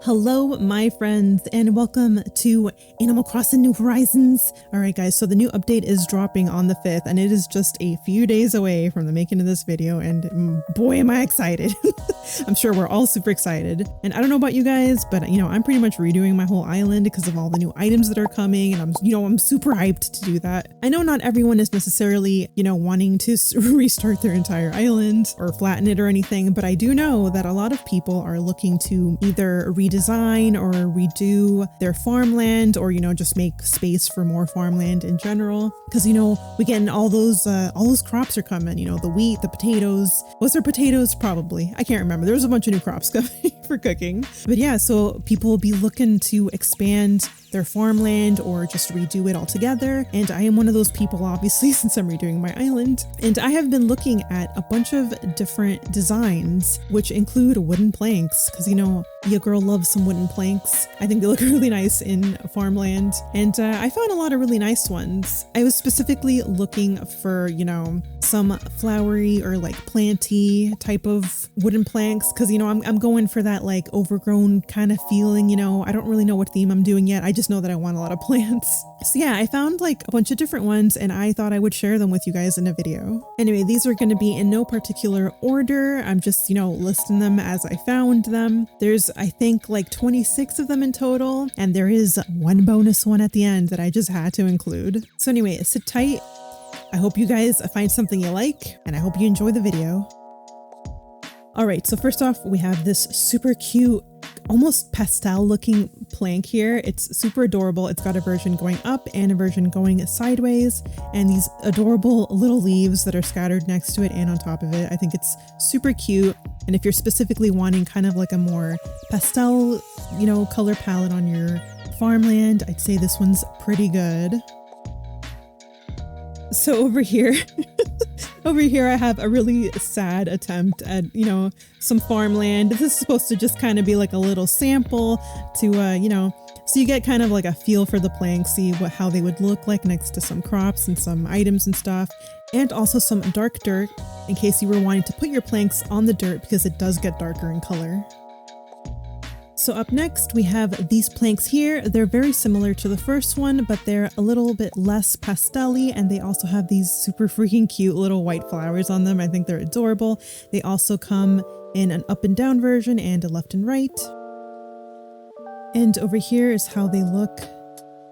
Hello, my friends, and welcome to Animal Crossing New Horizons. All right, guys, so the new update is dropping on the 5th, and it is just a few days away from the making of this video, and boy, am I excited. I'm sure we're all super excited. And I don't know about you guys, but I'm pretty much redoing my whole island because of all the new items that are coming, and I'm super hyped to do that. I know not everyone is necessarily, wanting to restart their entire island or flatten it or anything, but I do know that a lot of people are looking to either redesign or redo their farmland, or just make space for more farmland in general, because we getting all those crops are coming, the wheat, the potatoes. Was there potatoes? Probably. I can't remember. There was a bunch of new crops coming for cooking, but yeah, so people will be looking to expand their farmland or just redo it altogether. And I am one of those people, obviously, since I'm redoing my island. And I have been looking at a bunch of different designs, which include wooden planks, because your girl loves some wooden planks. I think they look really nice in farmland. And I found a lot of really nice ones. I was specifically looking for, some flowery or like planty type of wooden planks, because I'm going for that like overgrown kind of feeling. I don't really know what theme I'm doing yet. I just know that I want a lot of plants. So yeah, I found like a bunch of different ones, and I thought I would share them with you guys in a video. Anyway, these are going to be in no particular order. I'm just listing them as I found them. There's, I think, like 26 of them in total, and there is one bonus one at the end that I just had to include. So anyway, sit tight. I hope you guys find something you like, and I hope you enjoy the video. All right, so first off, we have this super cute, almost pastel looking plank here. It's super adorable. It's got a version going up and a version going sideways, and these adorable little leaves that are scattered next to it and on top of it. I think it's super cute. And if you're specifically wanting kind of like a more pastel, color palette on your farmland, I'd say this one's pretty good. So over here, I have a really sad attempt at, some farmland. This is supposed to just kind of be like a little sample to, so you get kind of like a feel for the planks, see how they would look like next to some crops and some items and stuff, and also some dark dirt in case you were wanting to put your planks on the dirt, because it does get darker in color. So up next, we have these planks here. They're very similar to the first one, but they're a little bit less pastel-y, and they also have these super freaking cute little white flowers on them. I think they're adorable. They also come in an up and down version and a left and right. And over here is how they look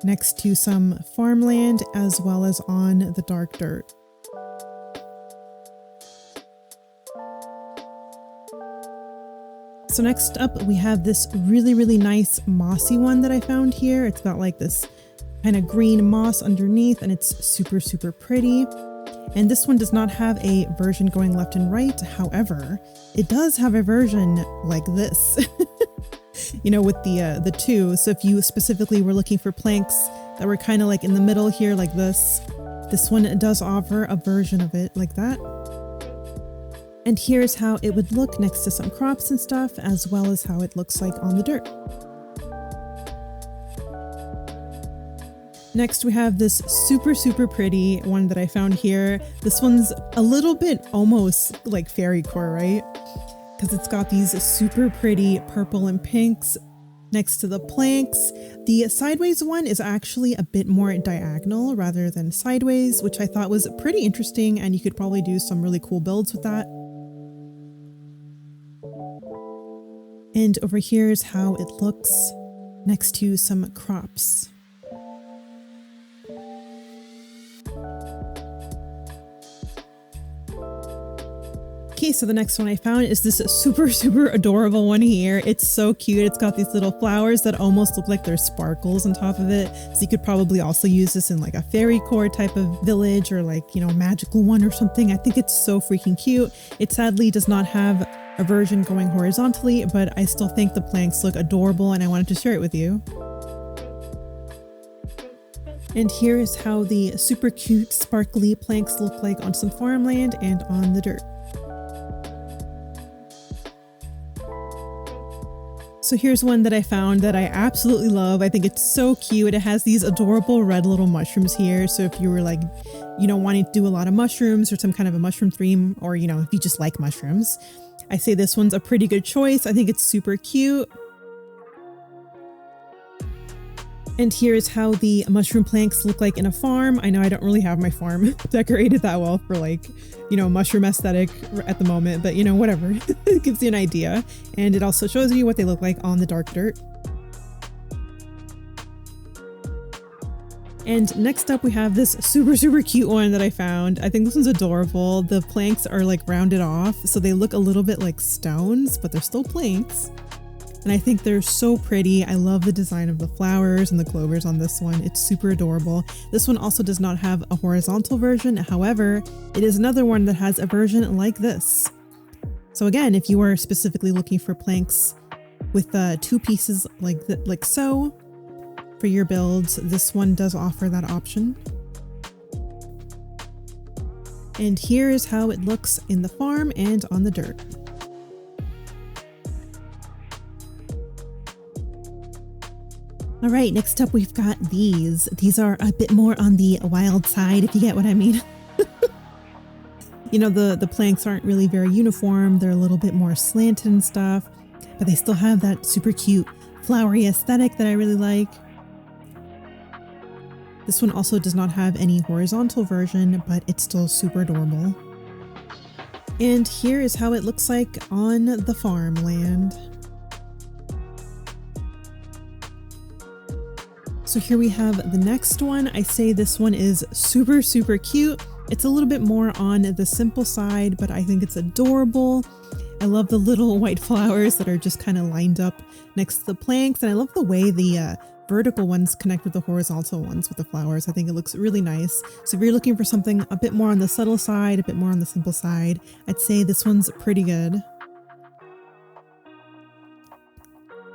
next to some farmland as well as on the dark dirt. So next up, we have this really, really nice mossy one that I found here. It's got like this kind of green moss underneath, and it's super, super pretty. And this one does not have a version going left and right. However, it does have a version like this, with the two. So if you specifically were looking for planks that were kind of like in the middle here like this one does offer a version of it like that. And here's how it would look next to some crops and stuff, as well as how it looks like on the dirt. Next, we have this super, super pretty one that I found here. This one's a little bit almost like fairy core, right? Because it's got these super pretty purple and pinks next to the planks. The sideways one is actually a bit more diagonal rather than sideways, which I thought was pretty interesting, and you could probably do some really cool builds with that. And over here is how it looks next to some crops. Okay, so the next one I found is this super, super adorable one here. It's so cute. It's got these little flowers that almost look like they're sparkles on top of it. So you could probably also use this in like a fairy core type of village, or like, magical one or something. I think it's so freaking cute. It sadly does not have a version going horizontally, but I still think the planks look adorable, and I wanted to share it with you. And here is how the super cute sparkly planks look like on some farmland and on the dirt. So here's one that I found that I absolutely love. I think it's so cute. It has these adorable red little mushrooms here. So if you were like, wanting to do a lot of mushrooms or some kind of a mushroom theme, or, if you just like mushrooms, I say this one's a pretty good choice. I think it's super cute. And here's how the mushroom planks look like in a farm. I know I don't really have my farm decorated that well for like, you know, mushroom aesthetic at the moment, but you know, whatever. It gives you an idea. And it also shows you what they look like on the dark dirt. And next up we have this super cute one that I found. I think this one's adorable. The planks are like rounded off, so they look a little bit like stones, but they're still planks. And I think they're so pretty. I love the design of the flowers and the clovers on this one. It's super adorable. This one also does not have a horizontal version. However, it is another one that has a version like this. So again, if you are specifically looking for planks with two pieces like so, for your builds, this one does offer that option. And here is how it looks in the farm and on the dirt. All right, next up we've got these. These are a bit more on the wild side, if you get what I mean. You know, the planks aren't really very uniform. They're a little bit more slanted and stuff, but they still have that super cute flowery aesthetic that I really like. This one also does not have any horizontal version, but it's still super adorable. And here is how it looks like on the farmland. So here we have the next one. I say this one is super cute. It's a little bit more on the simple side, but I think it's adorable. I love the little white flowers that are just kind of lined up next to the planks. And I love the way the vertical ones connect with the horizontal ones with the flowers. I think it looks really nice. So if you're looking for something a bit more on the subtle side, a bit more on the simple side, I'd say this one's pretty good.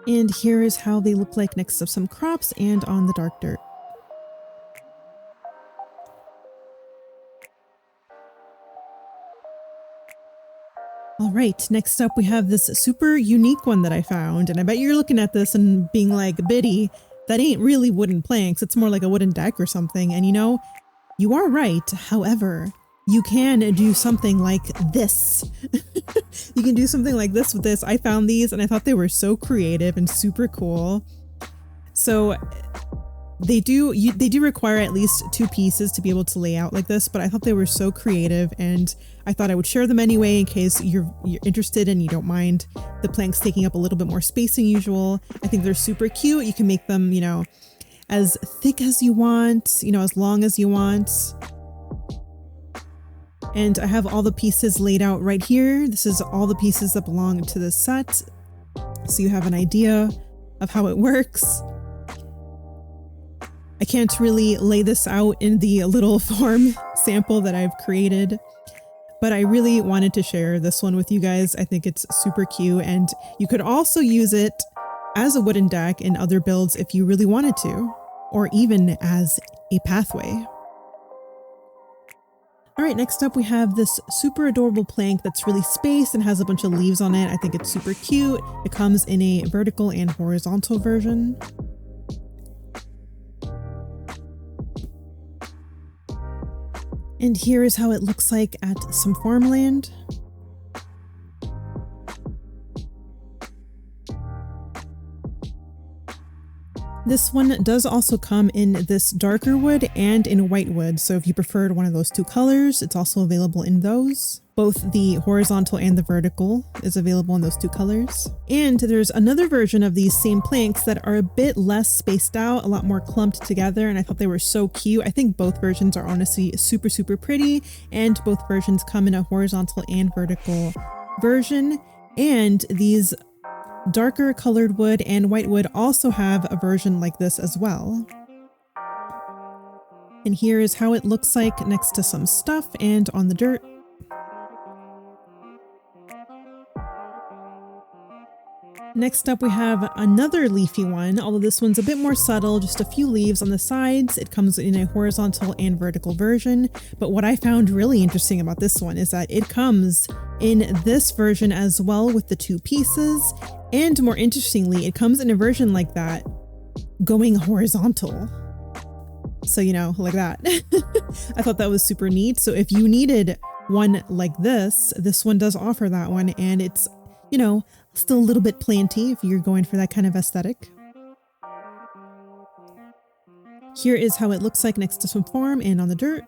And here is how they look like next to some crops and on the dark dirt. All right, next up we have this super unique one that I found, and I bet you're looking at this and being like, Biddy, that ain't really wooden planks, it's more like a wooden deck or something. And you know, you are right. However, you can do something like this. You can do something like this with this. I found these and I thought they were so creative and super cool. So they do require at least two pieces to be able to lay out like this, but I thought they were so creative and I thought I would share them anyway in case you're interested and you don't mind the planks taking up a little bit more space than usual. I think they're super cute. You can make them, you know, as thick as you want, you know, as long as you want. And I have all the pieces laid out right here. This is all the pieces that belong to the set, so you have an idea of how it works. I can't really lay this out in the little farm sample that I've created, but I really wanted to share this one with you guys. I think it's super cute, and you could also use it as a wooden deck in other builds if you really wanted to, or even as a pathway. All right, next up we have this super adorable plank that's really spaced and has a bunch of leaves on it. I think it's super cute. It comes in a vertical and horizontal version. And here is how it looks like at some farmland. This one does also come in this darker wood and in white wood, so if you preferred one of those two colors, it's also available in those. Both the horizontal and the vertical is available in those two colors. And there's another version of these same planks that are a bit less spaced out, a lot more clumped together, and I thought they were so cute. I think both versions are honestly super pretty, and both versions come in a horizontal and vertical version. And these darker colored wood and white wood also have a version like this as well. And here is how it looks like next to some stuff and on the dirt. Next up we have another leafy one, although this one's a bit more subtle, just a few leaves on the sides. It comes in a horizontal and vertical version, but what I found really interesting about this one is that it comes in this version as well with the two pieces, and more interestingly, it comes in a version like that going horizontal. So, you know, like that. I thought that was super neat. So if you needed one like this one does offer that one, and it's, you know, still a little bit planty if you're going for that kind of aesthetic. Here is how it looks like next to some farm and on the dirt.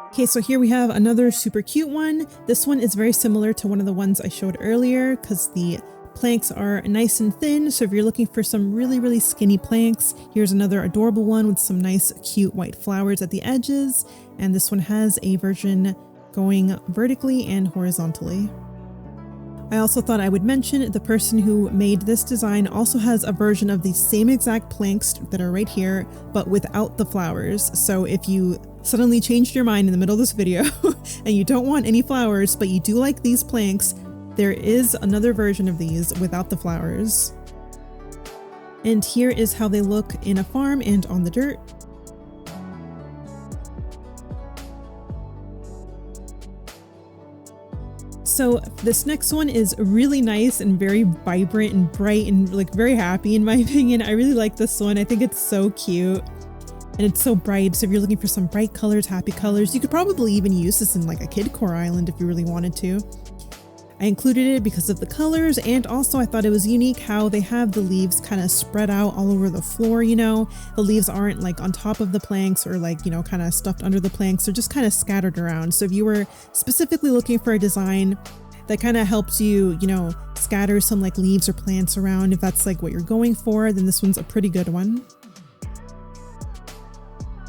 Okay, so here we have another super cute one. This one is very similar to one of the ones I showed earlier because the planks are nice and thin. So if you're looking for some really skinny planks, here's another adorable one with some nice cute white flowers at the edges. And this one has a version going vertically and horizontally. I also thought I would mention the person who made this design also has a version of the same exact planks that are right here, but without the flowers. So if you suddenly changed your mind in the middle of this video and you don't want any flowers, but you do like these planks, there is another version of these without the flowers. And here is how they look in a farm and on the dirt. So this next one is really nice and very vibrant and bright and like very happy in my opinion. I really like this one. I think it's so cute and it's so bright. So if you're looking for some bright colors, happy colors, you could probably even use this in like a kid core island if you really wanted to. I included it because of the colors, and also I thought it was unique how they have the leaves kind of spread out all over the floor, you know? The leaves aren't like on top of the planks or like, you know, kind of stuffed under the planks. They're just kind of scattered around. So if you were specifically looking for a design that kind of helps you, you know, scatter some like leaves or plants around, if that's like what you're going for, then this one's a pretty good one.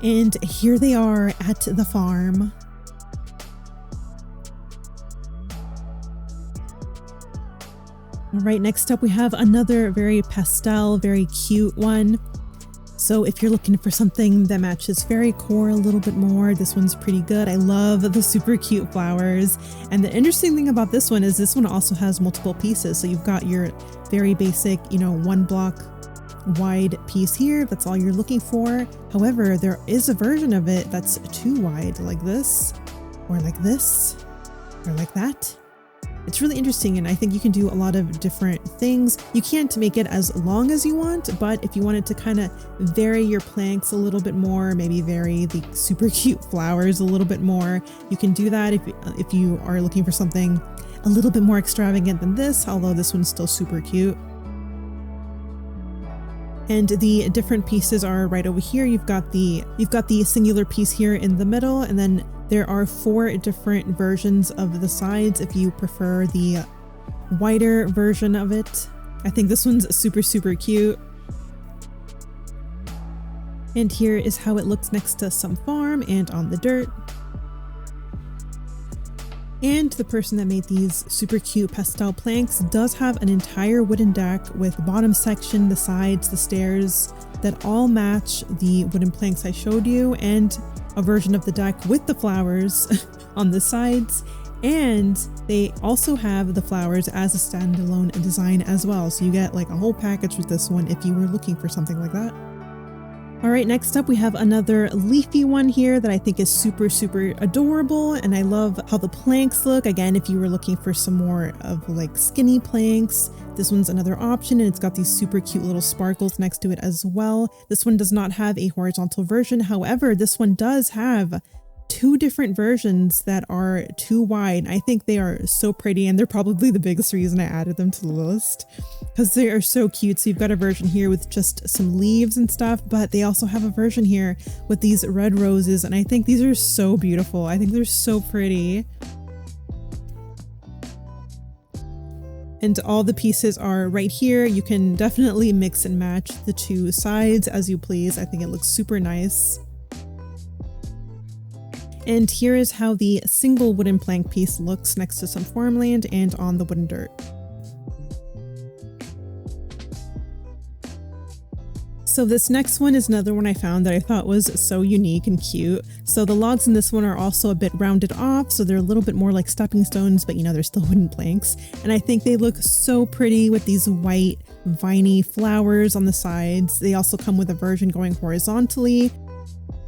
And here they are at the farm. All right, next up we have another very pastel, very cute one. So if you're looking for something that matches fairy core a little bit more, this one's pretty good. I love the super cute flowers. And the interesting thing about this one is this one also has multiple pieces. So you've got your very basic, you know, 1 block wide piece here. That's all you're looking for. However, there is a version of it that's 2 wide, like this, or like this, or like that. It's really interesting, and I think you can do a lot of different things. You can't make it as long as you want, but if you wanted to kind of vary your planks a little bit more, maybe vary the super cute flowers a little bit more, you can do that if you are looking for something a little bit more extravagant than this, although this one's still super cute. And the different pieces are right over here. You've got the singular piece here in the middle, and then there are 4 different versions of the sides if you prefer the wider version of it. I think this one's super cute. And here is how it looks next to some farm and on the dirt. And the person that made these super cute pastel planks does have an entire wooden deck with the bottom section, the sides, the stairs that all match the wooden planks I showed you, and a version of the deck with the flowers on the sides. And they also have the flowers as a standalone design as well. So you get like a whole package with this one if you were looking for something like that. All right, next up we have another leafy one here that I think is super adorable, and I love how the planks look. Again, if you were looking for some more of like skinny planks, this one's another option, and it's got these super cute little sparkles next to it as well. This one does not have a horizontal version. However, this one does have 2 different versions that are 2 wide. I think they are so pretty, and they're probably the biggest reason I added them to the list because they are so cute. So you've got a version here with just some leaves and stuff, but they also have a version here with these red roses, and I think these are so beautiful. I think they're so pretty. And all the pieces are right here. You can definitely mix and match the 2 sides as you please. I think it looks super nice. And here is how the single wooden plank piece looks next to some farmland and on the wooden dirt. So this next one is another one I found that I thought was so unique and cute. So the logs in this one are also a bit rounded off, so they're a little bit more like stepping stones, but you know, they're still wooden planks. And I think they look so pretty with these white viney flowers on the sides. They also come with a version going horizontally.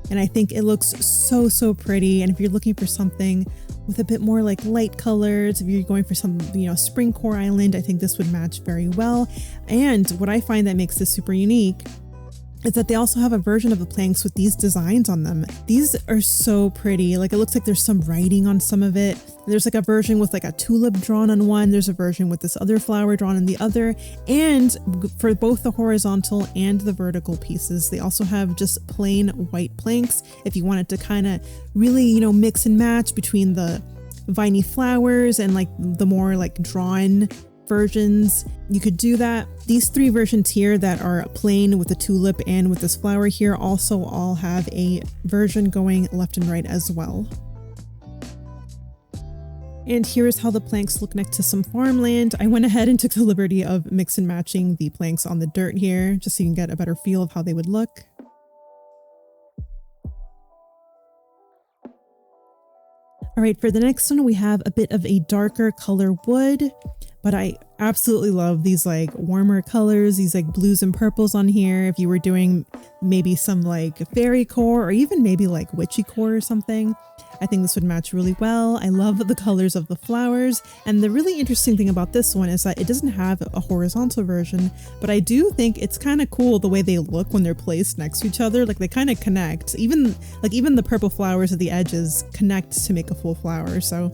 And I think it looks so pretty. And if you're looking for something with a bit more like light colors, if you're going for some, you know, spring core island, I think this would match very well. And what I find that makes this super unique is that they also have a version of the planks with these designs on them. These are so pretty. Like, it looks like there's some writing on some of it. There's like a version with like a tulip drawn on one. There's a version with this other flower drawn on the other. And for both the horizontal and the vertical pieces, they also have just plain white planks. If you wanted to kind of really, you know, mix and match between the viney flowers and like the more like drawn versions, you could do that. These three versions here that are plain with the tulip and with this flower here also all have a version going left and right as well. And here's how the planks look next to some farmland. I went ahead and took the liberty of mix and matching the planks on the dirt here, just so you can get a better feel of how they would look. All right, for the next one, we have a bit of a darker color wood, but I absolutely love these like warmer colors, these like blues and purples on here. If you were doing maybe some like fairy core or even maybe like witchy core or something, I think this would match really well. I love the colors of the flowers. And the really interesting thing about this one is that it doesn't have a horizontal version, but I do think it's kind of cool the way they look when they're placed next to each other. Like they kind of connect, even the purple flowers at the edges connect to make a full flower. So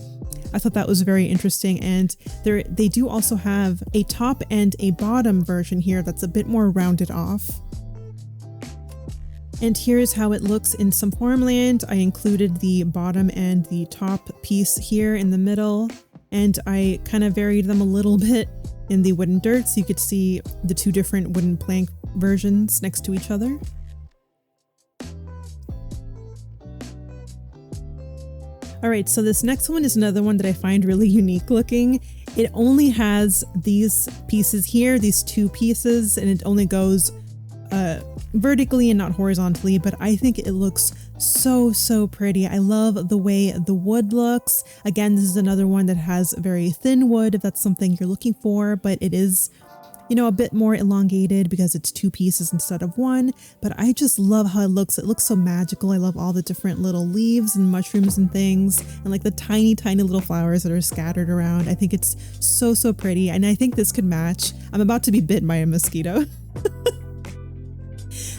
I thought that was very interesting. And they do also have a top and a bottom version here that's a bit more rounded off. And here's how it looks in some farmland. I included the bottom and the top piece here in the middle, and I kind of varied them a little bit in the wooden dirt so you could see the two different wooden plank versions next to each other. All right, so this next one is another one that I find really unique looking. It only has these pieces here, these two pieces, and it only goes vertically and not horizontally, but I think it looks so pretty. I love the way the wood looks. Again, this is another one that has very thin wood if that's something you're looking for, but it is, you know, a bit more elongated because it's two pieces instead of one. But I just love how it looks. It looks so magical. I love all the different little leaves and mushrooms and things, and like the tiny little flowers that are scattered around. I think it's so pretty, and I think this could match. I'm about to be bitten by a mosquito.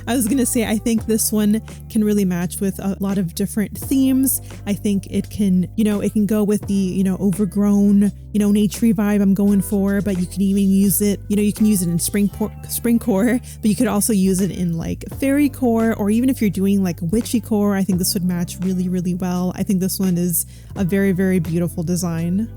I was gonna say, I think this one can really match with a lot of different themes. I think it can, you know, it can go with the, you know, overgrown, you know, naturey vibe I'm going for, but you can even use it, you know, you can use it in spring core, but you could also use it in like fairy core, or even if you're doing like witchy core, I think this would match really well. I think this one is a very beautiful design.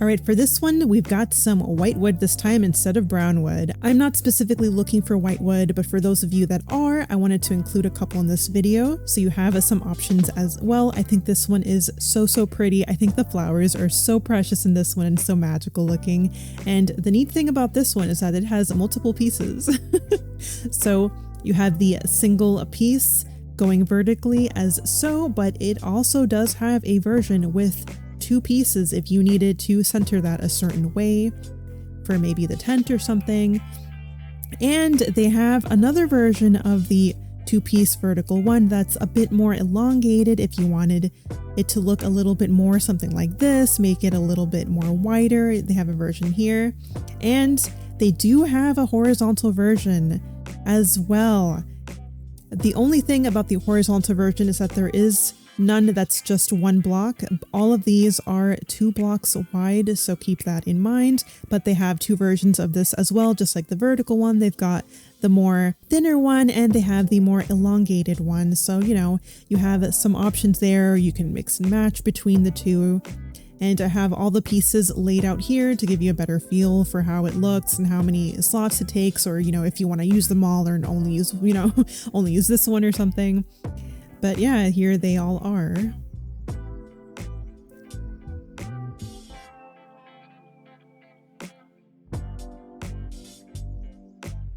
All right, for this one, we've got some white wood this time instead of brown wood. I'm not specifically looking for white wood, but for those of you that are, I wanted to include a couple in this video, so you have some options as well. I think this one is so pretty. I think the flowers are so precious in this one and so magical looking. And the neat thing about this one is that it has multiple pieces. So you have the single piece going vertically as so, but it also does have a version with two pieces if you needed to center that a certain way for maybe the tent or something. And they have another version of the two-piece vertical one that's a bit more elongated if you wanted it to look a little bit more something like this, make it a little bit more wider. They have a version here, and they do have a horizontal version as well. The only thing about the horizontal version is that there is none that's just one block. All of these are 2 blocks wide, so keep that in mind. But they have two versions of this as well, just like the vertical one. They've got the more thinner one and they have the more elongated one. So, you know, you have some options there. You can mix and match between the two. And I have all the pieces laid out here to give you a better feel for how it looks and how many slots it takes, or, you know, if you want to use them all or only use, you know, only use this one or something. But yeah, here they all are.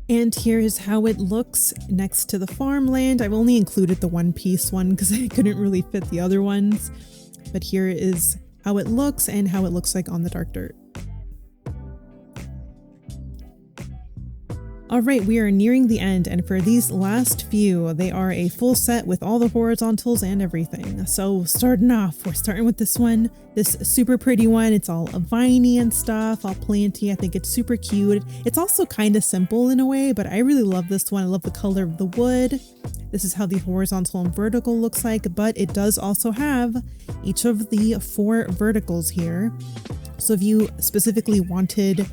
And here's how it looks next to the farmland. I've only included the one piece one because I couldn't really fit the other ones. But here is how it looks and how it looks like on the dark dirt. All right, we are nearing the end, and for these last few, they are a full set with all the horizontals and everything. So starting off, we're starting with this one, this super pretty one. It's all viney and stuff, all planty. I think it's super cute. It's also kind of simple in a way, but I really love this one. I love the color of the wood. This is how the horizontal and vertical looks like, but it does also have each of the 4 verticals here. So if you specifically wanted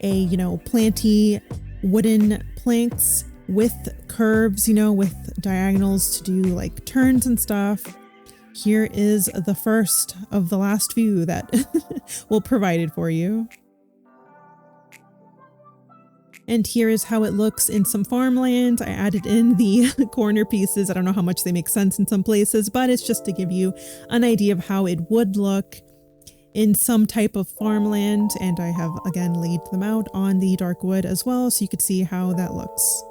a, you know, planty wooden planks with curves, you know, with diagonals to do like turns and stuff, here is the first of the last few that will provide it for you. And here is how it looks in some farmland. I added in the corner pieces. I don't know how much they make sense in some places, but it's just to give you an idea of how it would look in some type of farmland. And I have again laid them out on the dark wood as well, so you could see how that looks.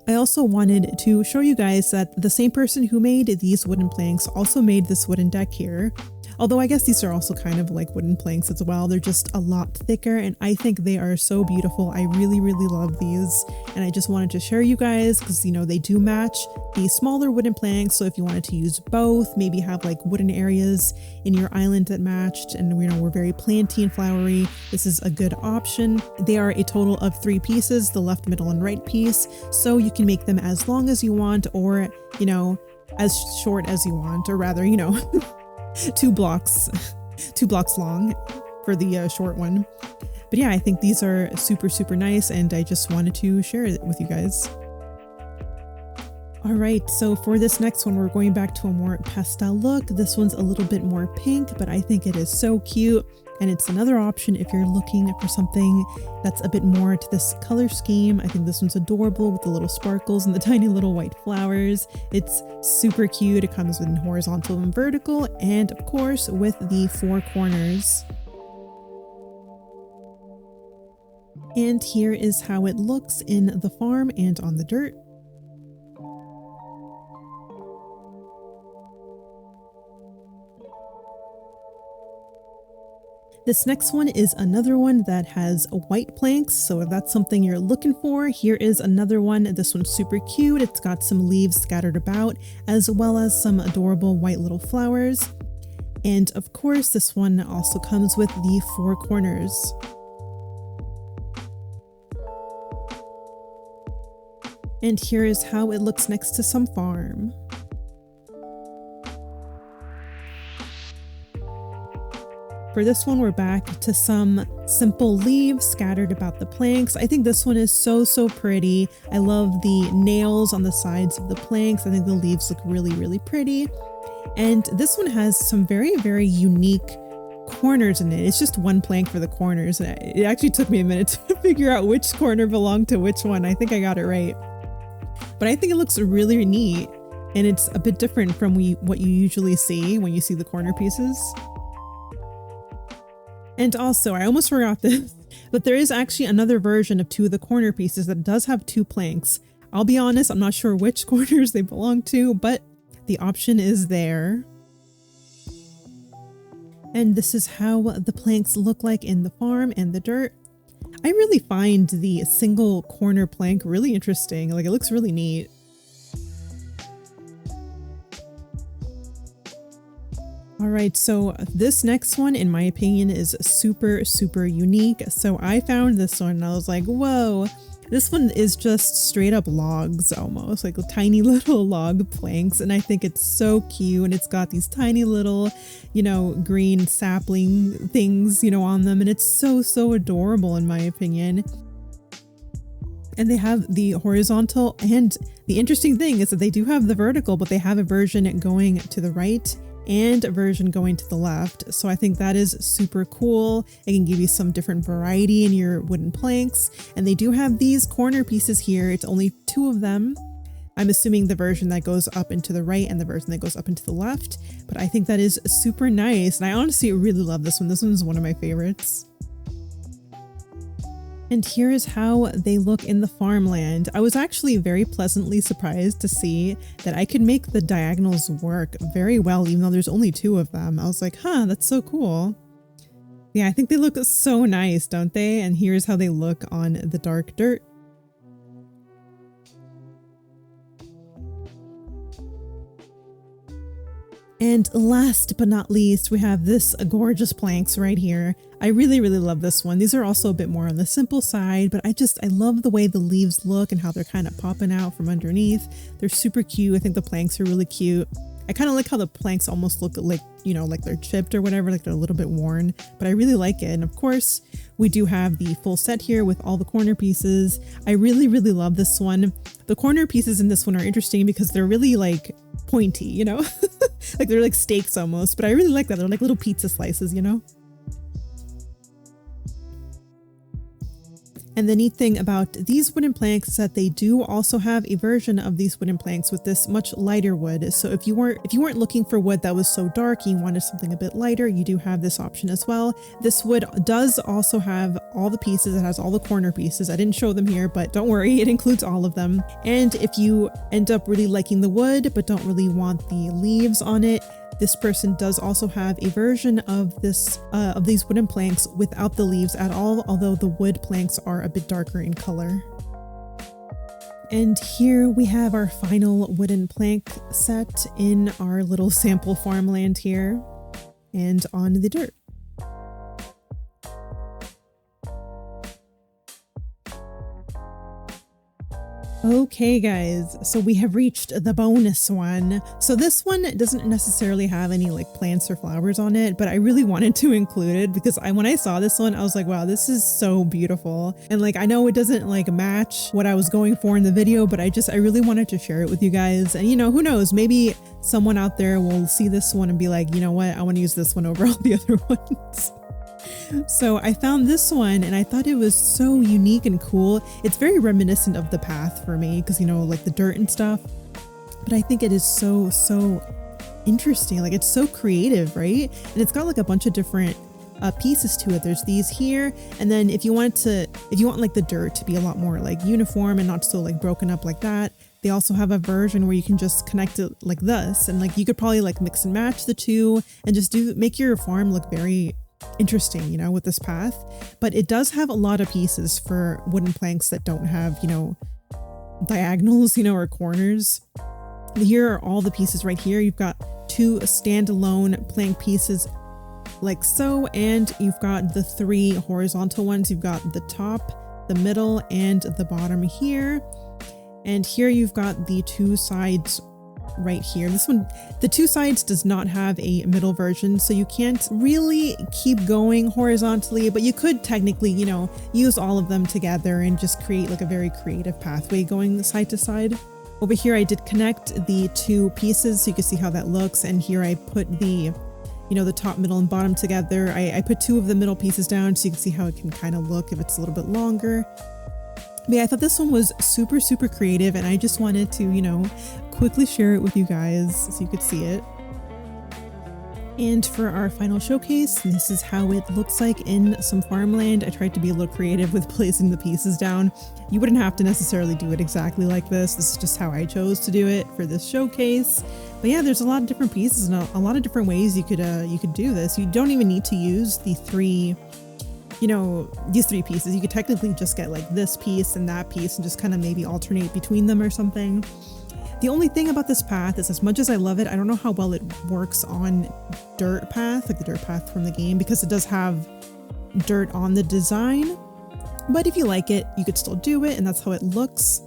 I also wanted to show you guys that the same person who made these wooden planks also made this wooden deck here. Although I guess these are also kind of like wooden planks as well. They're just a lot thicker, and I think they are so beautiful. I really, really love these, and I just wanted to share you guys because, you know, they do match the smaller wooden planks. So if you wanted to use both, maybe have like wooden areas in your island that matched, and, you know, we're very planty and flowery, this is a good option. They are a total of 3 pieces, the left, middle, and right piece. So you can make them as long as you want, or, you know, as short as you want, or rather, you know, 2 blocks long for the short one. But yeah, I think these are super, super nice, and I just wanted to share it with you guys. All right, so for this next one, we're going back to a more pastel look. This one's a little bit more pink, but I think it is so cute. And it's another option if you're looking for something that's a bit more to this color scheme. I think this one's adorable with the little sparkles and the tiny little white flowers. It's super cute. It comes in horizontal and vertical, and of course with the 4 corners. And here is how it looks in the farm and on the dirt. This next one is another one that has white planks, so if that's something you're looking for, here is another one. This one's super cute. It's got some leaves scattered about, as well as some adorable white little flowers. And of course, this one also comes with the 4 corners. And here is how it looks next to some farm. For this one, we're back to some simple leaves scattered about the planks. I think this one is so, so pretty. I love the nails on the sides of the planks. I think the leaves look really, really pretty. And this one has some very, very unique corners in it. It's just one plank for the corners. It actually took me a minute to figure out which corner belonged to which one. I think I got it right. But I think it looks really neat, and it's a bit different from what you usually see when you see the corner pieces. And also, I almost forgot this, but there is actually another version of 2 of the corner pieces that does have 2 planks. I'll be honest, I'm not sure which corners they belong to, but the option is there. And this is how the planks look like in the farm and the dirt. I really find the single corner plank really interesting. Like, it looks really neat. All right, so this next one, in my opinion, is super, super unique. So I found this one and I was like, whoa, this one is just straight up logs, almost like tiny little log planks. And I think it's so cute. And it's got these tiny little, you know, green sapling things, you know, on them. And it's so, so adorable in my opinion. And they have the horizontal, and the interesting thing is that they do have the vertical, but they have a version going to the right and a version going to the left. So I think that is super cool. It can give you some different variety in your wooden planks. And they do have these corner pieces here. It's only 2 of them. I'm assuming the version that goes up into the right and the version that goes up into the left. But I think that is super nice. And I honestly really love this one. This one's one of my favorites. And here is how they look in the farmland. I was actually very pleasantly surprised to see that I could make the diagonals work very well, even though there's only 2 of them. I was like, huh, that's so cool. Yeah, I think they look so nice, don't they? And here's how they look on the dark dirt. And last but not least, we have this gorgeous planks right here. I really love this one. These are also a bit more on the simple side, but I love the way the leaves look and how they're kind of popping out from underneath. They're super cute. I think the planks are really cute. I kind of like how the planks almost look like, you know, like they're chipped or whatever, like they're a little bit worn, but I really like it. And of course, we do have the full set here with all the corner pieces. I really love this one. The corner pieces in this one are interesting because they're really like pointy, you know, like they're like steaks almost, but I really like that. They're like little pizza slices, you know? And the neat thing about these wooden planks is that they do also have a version of these wooden planks with this much lighter wood. So if you weren't looking for wood that was so dark and you wanted something a bit lighter, you do have this option as well. This wood does also have all the pieces. It has all the corner pieces. I didn't show them here, but don't worry, it includes all of them. And if you end up really liking the wood but don't really want the leaves on it, this person does also have a version of these wooden planks without the leaves at all, although the wood planks are a bit darker in color. And here we have our final wooden plank set in our little sample farmland here and on the dirt. Okay guys, so we have reached the bonus one. So this one doesn't necessarily have any like plants or flowers on it, but I really wanted to include it because when I saw this one, I was like, wow, this is so beautiful. And like, I know it doesn't like match what I was going for in the video, but I really wanted to share it with you guys. And you know, who knows, maybe someone out there will see this one and be like, you know what, I want to use this one over all the other ones. So I found this one and I thought it was so unique and cool. It's very reminiscent of the path for me because, you know, like the dirt and stuff. But I think it is so interesting. Like it's so creative, right? And it's got like a bunch of different pieces to it. There's these here. And then if you want like the dirt to be a lot more like uniform and not so like broken up like that, they also have a version where you can just connect it like this. And like you could probably like mix and match the two and just make your farm look very interesting, you know, with this path. But it does have a lot of pieces for wooden planks that don't have, you know, diagonals, you know, or corners. Here are all the pieces right here. You've got two standalone plank pieces like so, and you've got the three horizontal ones. You've got the top, the middle, and the bottom here. And here you've got the two sides right here. This one, the two sides does not have a middle version, so you can't really keep going horizontally, but you could technically, you know, use all of them together and just create like a very creative pathway going side to side. Over here I did connect the two pieces so you can see how that looks, and here I put the, you know, the top, middle, and bottom together. I put two of the middle pieces down so you can see how it can kind of look if it's a little bit longer. But yeah, I thought this one was super creative, and I just wanted to, you know, quickly share it with you guys so you could see it. And for our final showcase, this is how it looks like in some farmland. I tried to be a little creative with placing the pieces down. You wouldn't have to necessarily do it exactly like this. This is just how I chose to do it for this showcase. But yeah, there's a lot of different pieces and a lot of different ways you could do this. You don't even need to use the three, you know, these three pieces. You could technically just get like this piece and that piece and just kind of maybe alternate between them or something. The only thing about this path is, as much as I love it, I don't know how well it works on dirt path, like the dirt path from the game, because it does have dirt on the design. But if you like it, you could still do it, and that's how it looks.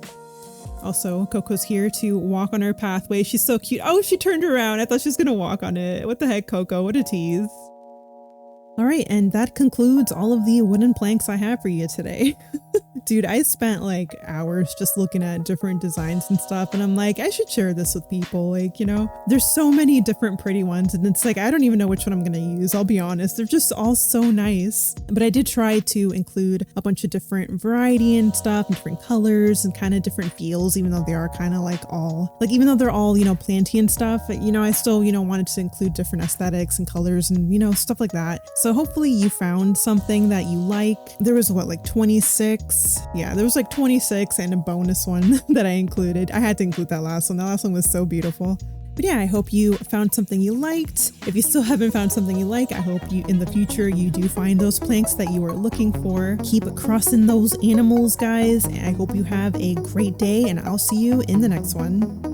Also, Coco's here to walk on her pathway. She's so cute. Oh, she turned around. I thought she was gonna walk on it. What the heck, Coco? What a tease. All right, and that concludes all of the wooden planks I have for you today. Dude, I spent like hours just looking at different designs and stuff, and I'm like, I should share this with people. Like, you know, there's so many different pretty ones, and it's like, I don't even know which one I'm gonna use, I'll be honest. They're just all so nice. But I did try to include a bunch of different variety and stuff, and different colors and kind of different feels, even though they are kind of like all, like, even though they're all, you know, planty and stuff, you know, I still, you know, wanted to include different aesthetics and colors and, you know, stuff like that. So hopefully you found something that you like. There was what, like 26? Yeah, there was like 26 and a bonus one that I included. I had to include that last one. That last one was so beautiful. But yeah, I hope you found something you liked. If you still haven't found something you like, I hope you in the future you do find those planks that you are looking for. Keep crossing those animals, guys. I hope you have a great day, and I'll see you in the next one.